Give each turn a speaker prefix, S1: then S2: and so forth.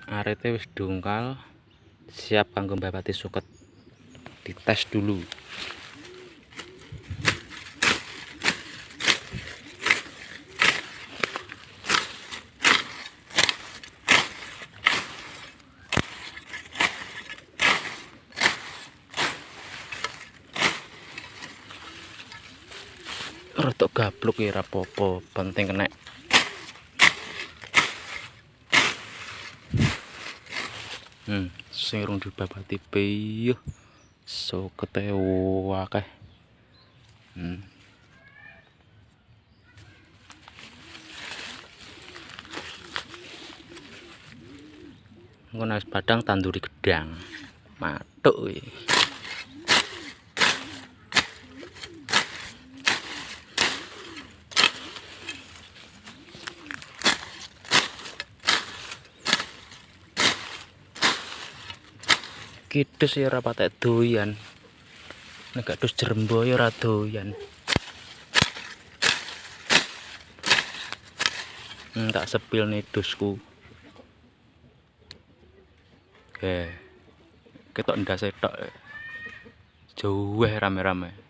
S1: Arete wis dongkal, siap kanggo mbabati suket. Dites dulu. Rodok gablok ya rapopo, penting kena. Sing rung dibabati piyuh sukete akeh. Ngono wis padang tanduri gedang. Matuk kuwi. Kidus ya ora patek doyan. Nek gak dus jerembo ya ora doyan. Tak sepil nih dusku. Ketok ndase tok. Jauh rame-rame.